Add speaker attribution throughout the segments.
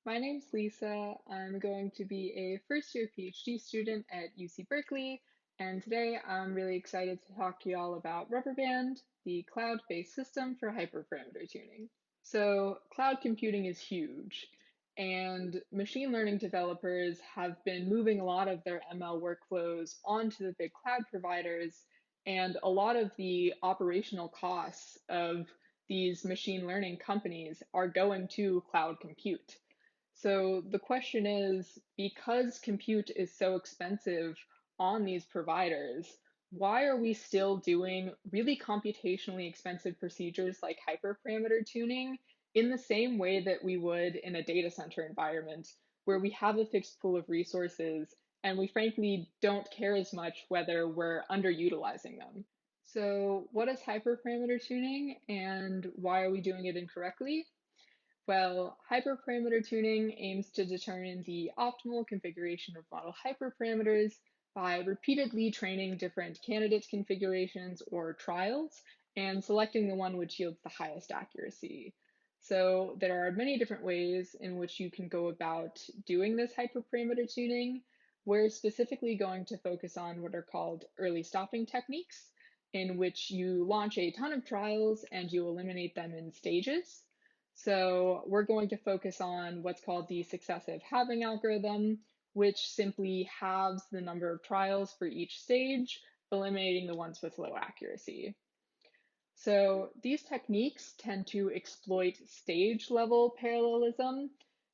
Speaker 1: My name's Lisa. I'm going to be a first year PhD student at UC Berkeley, and today I'm really excited to talk to you all about RubberBand, the cloud-based system for hyperparameter tuning. So, cloud computing is huge, and machine learning developers have been moving a lot of their ML workflows onto the big cloud providers, and a lot of the operational costs of these machine learning companies are going to cloud compute. So the question is, because compute is so expensive on these providers, why are we still doing really computationally expensive procedures like hyperparameter tuning in the same way that we would in a data center environment where we have a fixed pool of resources and we frankly don't care as much whether we're underutilizing them? So what is hyperparameter tuning and why are we doing it incorrectly? Well, hyperparameter tuning aims to determine the optimal configuration of model hyperparameters by repeatedly training different candidate configurations or trials and selecting the one which yields the highest accuracy. So there are many different ways in which you can go about doing this hyperparameter tuning. We're specifically going to focus on what are called early stopping techniques, in which you launch a ton of trials and you eliminate them in stages. So we're going to focus on what's called the successive halving algorithm, which simply halves the number of trials for each stage, eliminating the ones with low accuracy. So these techniques tend to exploit stage level parallelism,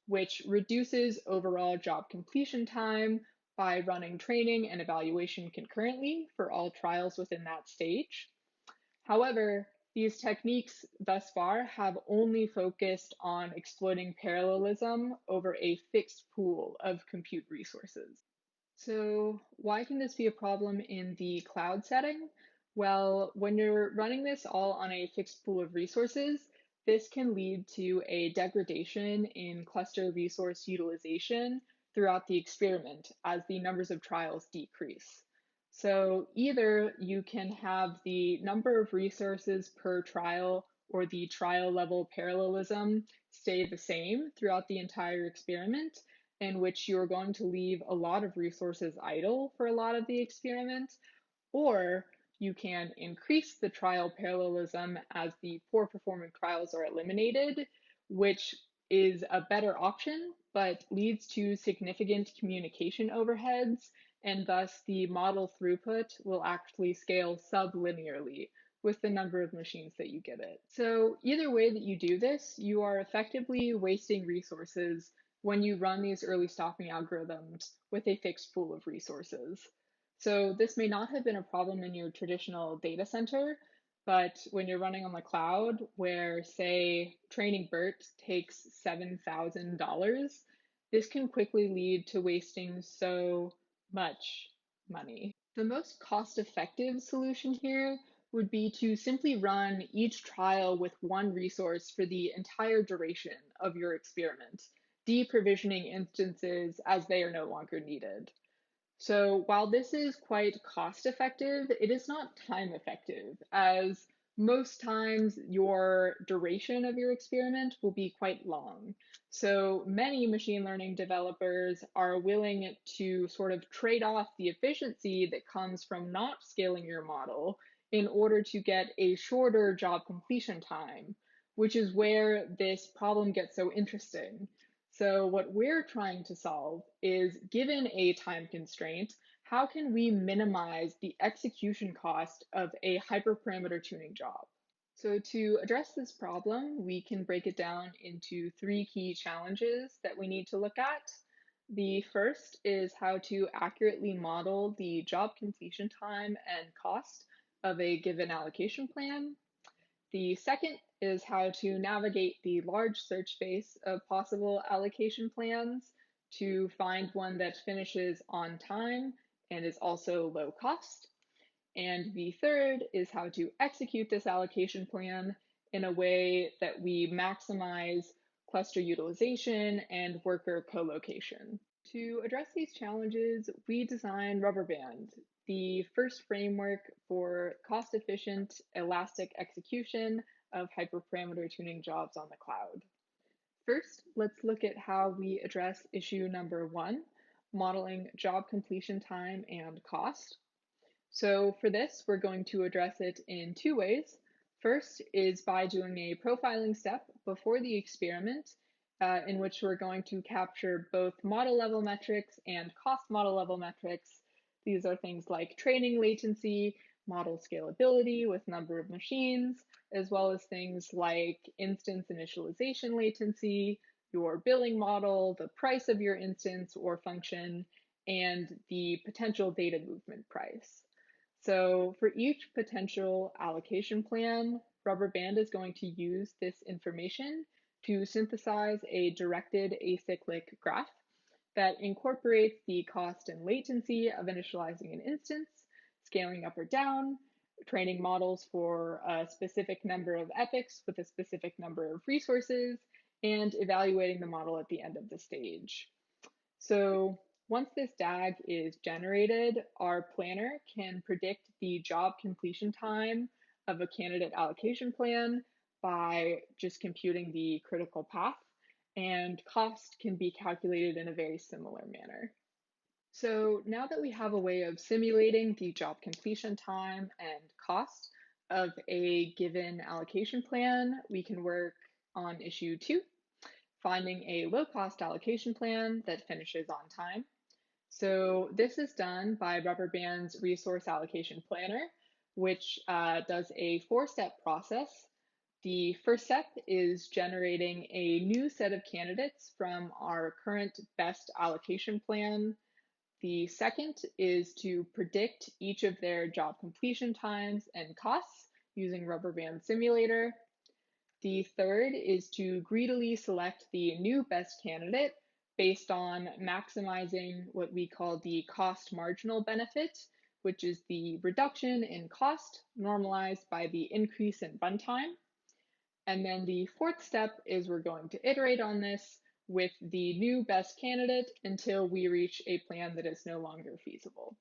Speaker 1: which reduces overall job completion time by running training and evaluation concurrently for all trials within that stage. However, these techniques thus far have only focused on exploiting parallelism over a fixed pool of compute resources. So why can this be a problem in the cloud setting? Well, when you're running this all on a fixed pool of resources, this can lead to a degradation in cluster resource utilization throughout the experiment as the numbers of trials decrease. So either you can have the number of resources per trial or the trial level parallelism stay the same throughout the entire experiment, in which you're going to leave a lot of resources idle for a lot of the experiment, or you can increase the trial parallelism as the poor performing trials are eliminated, which is a better option, but leads to significant communication overheads, and thus the model throughput will actually scale sublinearly with the number of machines that you give it. So either way that you do this, you are effectively wasting resources when you run these early stopping algorithms with a fixed pool of resources. So this may not have been a problem in your traditional data center, but when you're running on the cloud, where say training BERT takes $7,000, this can quickly lead to wasting so much money. The most cost-effective solution here would be to simply run each trial with one resource for the entire duration of your experiment, deprovisioning instances as they are no longer needed. So while this is quite cost effective, it is not time effective, as most times your duration of your experiment will be quite long. So many machine learning developers are willing to sort of trade off the efficiency that comes from not scaling your model in order to get a shorter job completion time, which is where this problem gets so interesting. So what we're trying to solve is, given a time constraint, how can we minimize the execution cost of a hyperparameter tuning job? So to address this problem, we can break it down into three key challenges that we need to look at. The first is how to accurately model the job completion time and cost of a given allocation plan. The second is how to navigate the large search space of possible allocation plans to find one that finishes on time and is also low cost. And the third is how to execute this allocation plan in a way that we maximize cluster utilization and worker co-location. To address these challenges, we designed RubberBand, the first framework for cost-efficient, elastic execution of hyperparameter tuning jobs on the cloud. First, let's look at how we address issue number 1, modeling job completion time and cost. So for this, we're going to address it in 2 ways. First is by doing a profiling step before the experiment, in which we're going to capture both model level metrics and cost model level metrics. These are things like training latency, model scalability with number of machines, as well as things like instance initialization latency, your billing model, the price of your instance or function, and the potential data movement price. So for each potential allocation plan, RubberBand is going to use this information to synthesize a directed acyclic graph that incorporates the cost and latency of initializing an instance, scaling up or down, training models for a specific number of epochs with a specific number of resources, and evaluating the model at the end of the stage. So once this DAG is generated, our planner can predict the job completion time of a candidate allocation plan by just computing the critical path, and cost can be calculated in a very similar manner. So now that we have a way of simulating the job completion time and cost of a given allocation plan, we can work on issue 2, finding a low-cost allocation plan that finishes on time. So this is done by RubberBand's resource allocation planner, which does a 4-step process. The first step is generating a new set of candidates from our current best allocation plan. The second is to predict each of their job completion times and costs using RubberBand Simulator. The third is to greedily select the new best candidate based on maximizing what we call the cost marginal benefit, which is the reduction in cost normalized by the increase in runtime. And then the fourth step is we're going to iterate on this with the new best candidate until we reach a plan that is no longer feasible.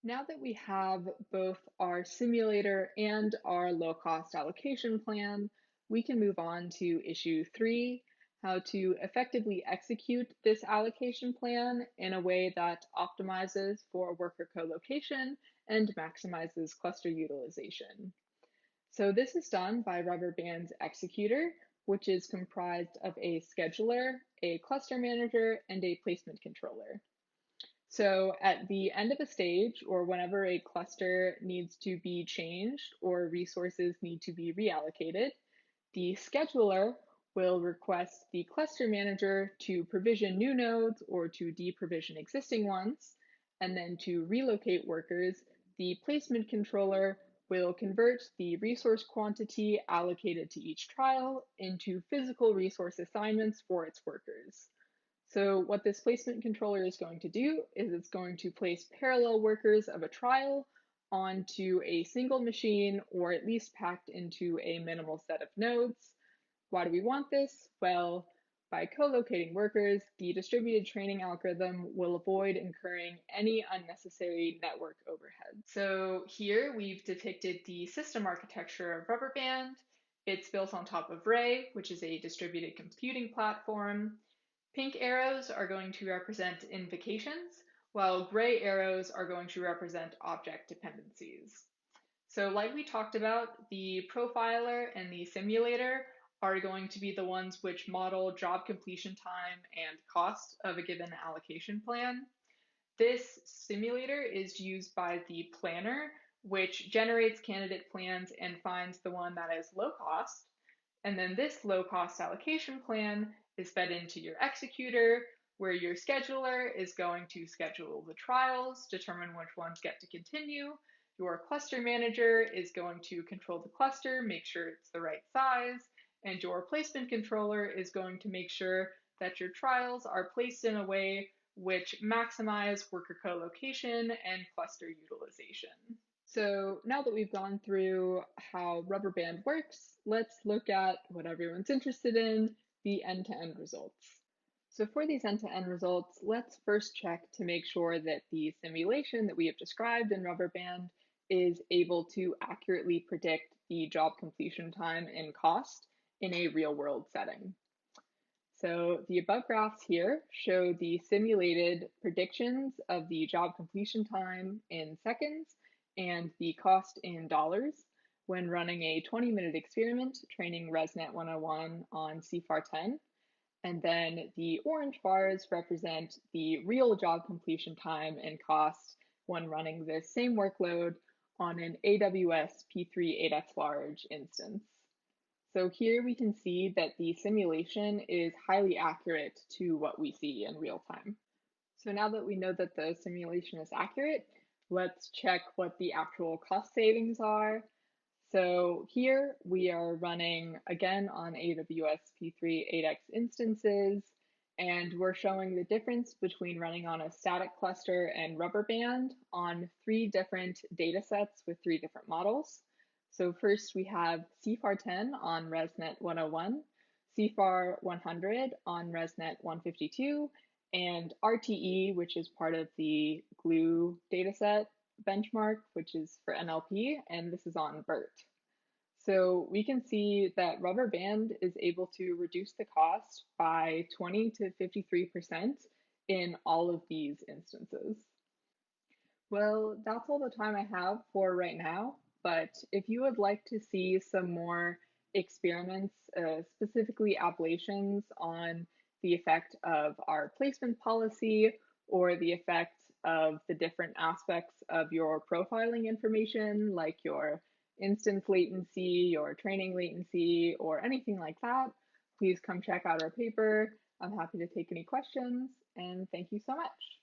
Speaker 1: Now that we have both our simulator and our low-cost allocation plan, we can move on to issue 3, how to effectively execute this allocation plan in a way that optimizes for worker co-location and maximizes cluster utilization. So this is done by RubberBand's executor, which is comprised of a scheduler, a cluster manager, and a placement controller. So at the end of a stage, or whenever a cluster needs to be changed or resources need to be reallocated, the scheduler will request the cluster manager to provision new nodes or to deprovision existing ones. And then to relocate workers, the placement controller will convert the resource quantity allocated to each trial into physical resource assignments for its workers. So what this placement controller is going to do is it's going to place parallel workers of a trial onto a single machine, or at least packed into a minimal set of nodes. Why do we want this? Well, by co-locating workers, the distributed training algorithm will avoid incurring any unnecessary network overhead. So here we've depicted the system architecture of RubberBand. It's built on top of Ray, which is a distributed computing platform. Pink arrows are going to represent invocations, while gray arrows are going to represent object dependencies. So like we talked about, the profiler and the simulator are going to be the ones which model job completion time and cost of a given allocation plan. This simulator is used by the planner, which generates candidate plans and finds the one that is low cost. And then this low cost allocation plan is fed into your executor, where your scheduler is going to schedule the trials, determine which ones get to continue. Your cluster manager is going to control the cluster, make sure it's the right size, and your placement controller is going to make sure that your trials are placed in a way which maximize worker co-location and cluster utilization. So now that we've gone through how RubberBand works, let's look at what everyone's interested in, the end-to-end results. So for these end-to-end results, let's first check to make sure that the simulation that we have described in RubberBand is able to accurately predict the job completion time and cost in a real-world setting. So the above graphs here show the simulated predictions of the job completion time in seconds and the cost in dollars when running a 20-minute experiment training ResNet 101 on CFAR10. And then the orange bars represent the real job completion time and cost when running this same workload on an AWS P3 8x large instance. So here we can see that the simulation is highly accurate to what we see in real time. So now that we know that the simulation is accurate, let's check what the actual cost savings are. So here we are running again on AWS P3 8x instances, and we're showing the difference between running on a static cluster and RubberBand on 3 different data sets with 3 different models. So first we have CFAR10 on ResNet 101, CFAR 100 on ResNet 152, and RTE, which is part of the GLUE dataset benchmark, which is for NLP, and this is on BERT. So we can see that RubberBand is able to reduce the cost by 20 to 53% in all of these instances. Well, that's all the time I have for right now, but if you would like to see some more experiments, specifically ablations on the effect of our placement policy or the effect of the different aspects of your profiling information, like your instance latency, your training latency, or anything like that, please come check out our paper. I'm happy to take any questions, and thank you so much.